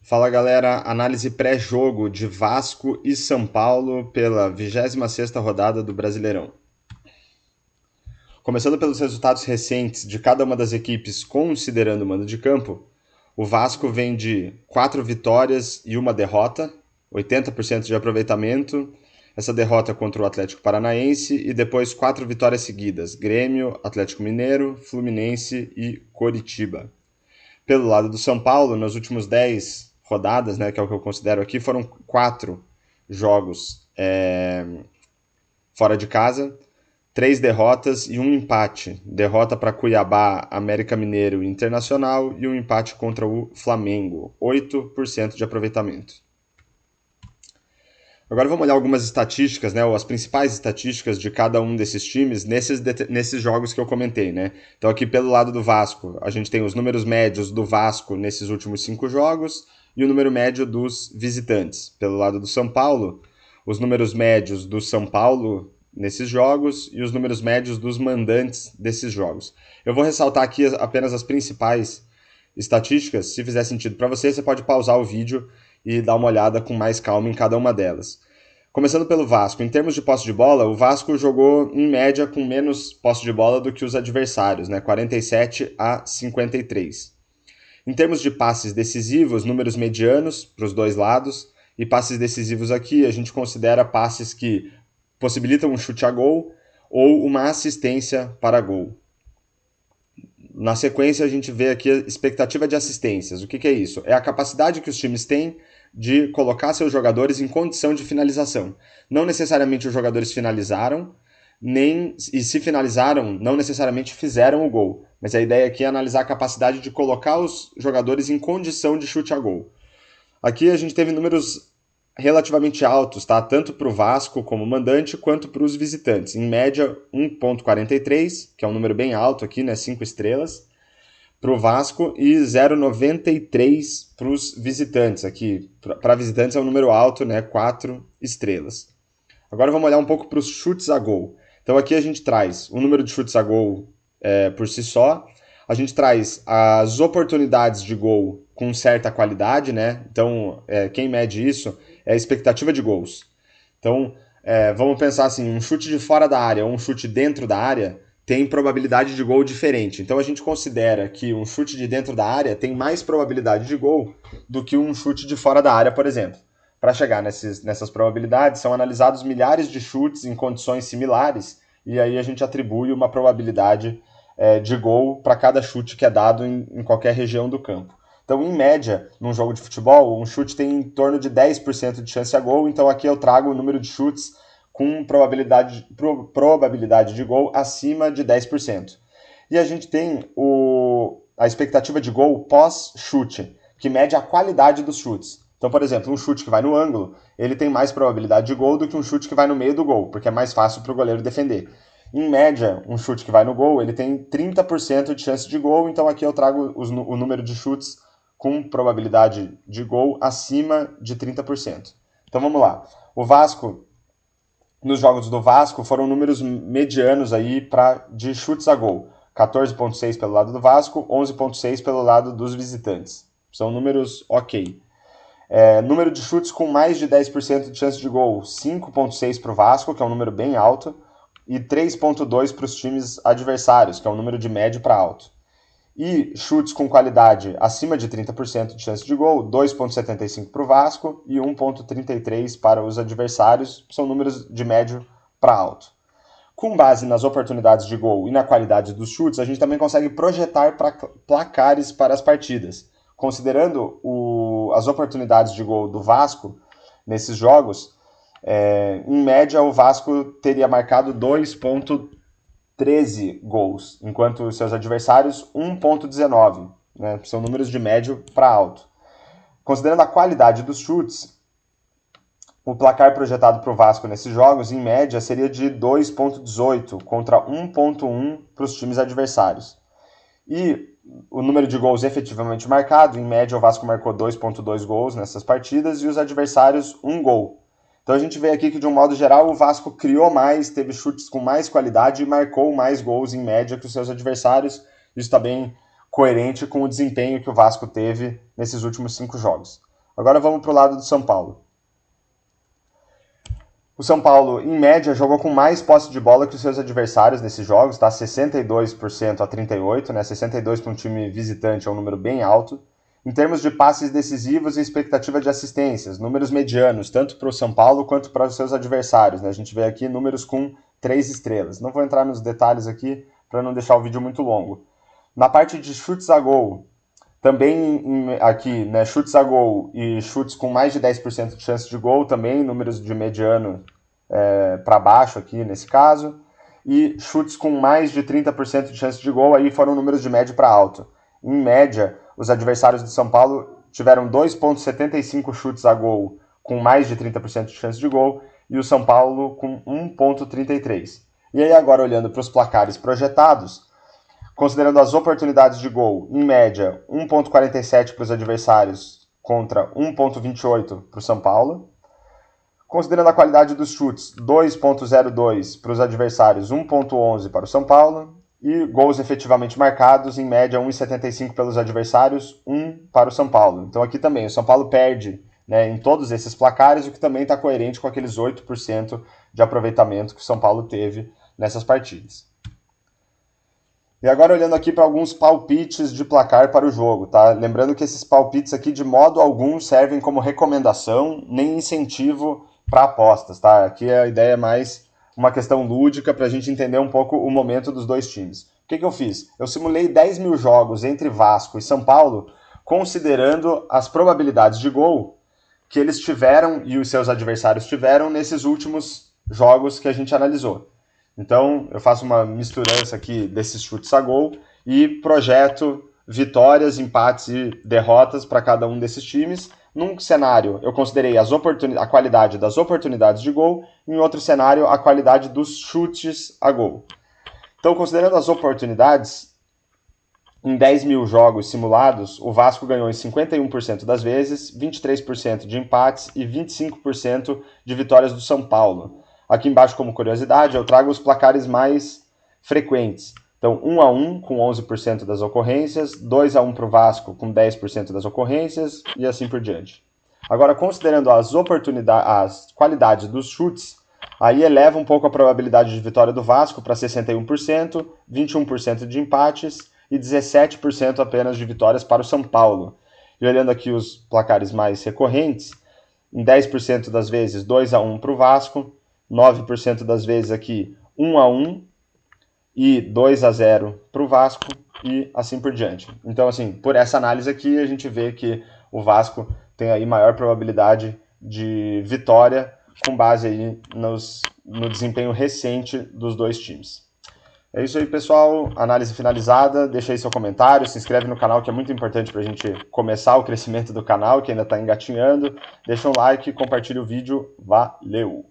Fala galera, análise pré-jogo de Vasco e São Paulo pela 26ª rodada do Brasileirão. Começando pelos resultados recentes de cada uma das equipes considerando o mando de campo, o Vasco vem de 4 vitórias e uma derrota, 80% de aproveitamento, essa derrota contra o Atlético Paranaense e depois 4 vitórias seguidas, Grêmio, Atlético Mineiro, Fluminense e Coritiba. Pelo lado do São Paulo, nos últimos 10 rodadas, né, que é o que eu considero aqui, foram 4 jogos fora de casa, 3 derrotas e um empate. Derrota para Cuiabá, América Mineiro e Internacional e um empate contra o Flamengo, 8% de aproveitamento. Agora vamos olhar algumas estatísticas, né, ou as principais estatísticas de cada um desses times nesses jogos que eu comentei, né? Então aqui pelo lado do Vasco, a gente tem os números médios do Vasco nesses últimos 5 jogos e o número médio dos visitantes. Pelo lado do São Paulo, os números médios do São Paulo nesses jogos e os números médios dos mandantes desses jogos. Eu vou ressaltar aqui apenas as principais estatísticas. Se fizer sentido para você, você pode pausar o vídeo e dar uma olhada com mais calma em cada uma delas. Começando pelo Vasco, em termos de posse de bola, o Vasco jogou em média com menos posse de bola do que os adversários, né? 47 a 53. Em termos de passes decisivos, números medianos para os dois lados, e passes decisivos aqui a gente considera passes que possibilitam um chute a gol ou uma assistência para gol. Na sequência, a gente vê aqui a expectativa de assistências. O que é isso? É a capacidade que os times têm de colocar seus jogadores em condição de finalização. Não necessariamente os jogadores finalizaram, e se finalizaram, não necessariamente fizeram o gol. Mas a ideia aqui é analisar a capacidade de colocar os jogadores em condição de chute a gol. Aqui a gente teve números relativamente altos, tá? Tanto para o Vasco como mandante, quanto para os visitantes. Em média, 1,43, que é um número bem alto aqui, né? 5 estrelas para o Vasco e 0,93 para os visitantes. Aqui, para visitantes é um número alto, né? 4 estrelas. Agora vamos olhar um pouco para os chutes a gol. Então aqui a gente traz o número de chutes a gol por si só. A gente traz as oportunidades de gol com certa qualidade, né? Então, quem mede isso é a expectativa de gols. Então, vamos pensar assim, um chute de fora da área ou um chute dentro da área tem probabilidade de gol diferente. Então a gente considera que um chute de dentro da área tem mais probabilidade de gol do que um chute de fora da área, por exemplo. Para chegar nessas probabilidades, são analisados milhares de chutes em condições similares e aí a gente atribui uma probabilidade de gol para cada chute que é dado em qualquer região do campo. Então, em média, num jogo de futebol, um chute tem em torno de 10% de chance a gol, então aqui eu trago o número de chutes com probabilidade de gol acima de 10%. E a gente tem a expectativa de gol pós-chute, que mede a qualidade dos chutes. Então, por exemplo, um chute que vai no ângulo, ele tem mais probabilidade de gol do que um chute que vai no meio do gol, porque é mais fácil para o goleiro defender. Em média, um chute que vai no gol, ele tem 30% de chance de gol, então aqui eu trago o número de chutes com probabilidade de gol acima de 30%. Então vamos lá. O Vasco, nos jogos do Vasco, foram números medianos aí de chutes a gol. 14,6 pelo lado do Vasco, 11,6 pelo lado dos visitantes. São números ok. Número de chutes com mais de 10% de chance de gol, 5,6 para o Vasco, que é um número bem alto, e 3,2 para os times adversários, que é um número de médio para alto. E chutes com qualidade acima de 30% de chance de gol, 2,75 para o Vasco e 1,33 para os adversários, são números de médio para alto. Com base nas oportunidades de gol e na qualidade dos chutes, a gente também consegue projetar placares para as partidas. Considerando as oportunidades de gol do Vasco nesses jogos, em média o Vasco teria marcado 2,13 gols, enquanto os seus adversários 1,19. Né? São números de médio para alto. Considerando a qualidade dos chutes, o placar projetado para o Vasco nesses jogos, em média, seria de 2,18 contra 1,1 para os times adversários. E o número de gols efetivamente marcado, em média, o Vasco marcou 2,2 gols nessas partidas e os adversários 1 gol. Então a gente vê aqui que, de um modo geral, o Vasco criou mais, teve chutes com mais qualidade e marcou mais gols em média que os seus adversários. Isso está bem coerente com o desempenho que o Vasco teve nesses últimos 5 jogos. Agora vamos para o lado do São Paulo. O São Paulo, em média, jogou com mais posse de bola que os seus adversários nesses jogos, tá? 62% a 38%, né? 62% para um time visitante é um número bem alto. Em termos de passes decisivos e expectativa de assistências, números medianos, tanto para o São Paulo quanto para os seus adversários, né? A gente vê aqui números com 3 estrelas. Não vou entrar nos detalhes aqui para não deixar o vídeo muito longo. Na parte de chutes a gol, também aqui, né, chutes a gol e chutes com mais de 10% de chance de gol, também números de mediano para baixo aqui nesse caso. E chutes com mais de 30% de chance de gol, aí foram números de médio para alto. Em média, os adversários do São Paulo tiveram 2,75 chutes a gol com mais de 30% de chance de gol e o São Paulo com 1,33. E aí agora olhando para os placares projetados, considerando as oportunidades de gol, em média, 1,47 para os adversários contra 1,28 para o São Paulo. Considerando a qualidade dos chutes, 2,02 para os adversários, 1,11 para o São Paulo. E gols efetivamente marcados, em média, 1,75 pelos adversários, 1 para o São Paulo. Então aqui também, o São Paulo perde, né, em todos esses placares, o que também está coerente com aqueles 8% de aproveitamento que o São Paulo teve nessas partidas. E agora olhando aqui para alguns palpites de placar para o jogo, tá? Lembrando que esses palpites aqui de modo algum servem como recomendação, nem incentivo para apostas, tá? Aqui a ideia é mais uma questão lúdica para a gente entender um pouco o momento dos dois times. O que eu fiz? Eu simulei 10 mil jogos entre Vasco e São Paulo, considerando as probabilidades de gol que eles tiveram e os seus adversários tiveram nesses últimos jogos que a gente analisou. Então, eu faço uma misturança aqui desses chutes a gol e projeto vitórias, empates e derrotas para cada um desses times. Num cenário, eu considerei a qualidade das oportunidades de gol, em outro cenário, a qualidade dos chutes a gol. Então, considerando as oportunidades, em 10 mil jogos simulados, o Vasco ganhou em 51% das vezes, 23% de empates e 25% de vitórias do São Paulo. Aqui embaixo, como curiosidade, eu trago os placares mais frequentes. Então, 1-1 com 11% das ocorrências, 2-1 para o Vasco com 10% das ocorrências e assim por diante. Agora, considerando as qualidades dos chutes, aí eleva um pouco a probabilidade de vitória do Vasco para 61%, 21% de empates e 17% apenas de vitórias para o São Paulo. E olhando aqui os placares mais recorrentes, em 10% das vezes 2-1 para o Vasco, 9% das vezes aqui 1-1 e 2-0 para o Vasco e assim por diante. Então, assim, por essa análise aqui, a gente vê que o Vasco tem aí maior probabilidade de vitória com base aí no desempenho recente dos dois times. É isso aí, pessoal. Análise finalizada. Deixa aí seu comentário, se inscreve no canal, que é muito importante para a gente começar o crescimento do canal, que ainda está engatinhando. Deixa um like, compartilha o vídeo. Valeu!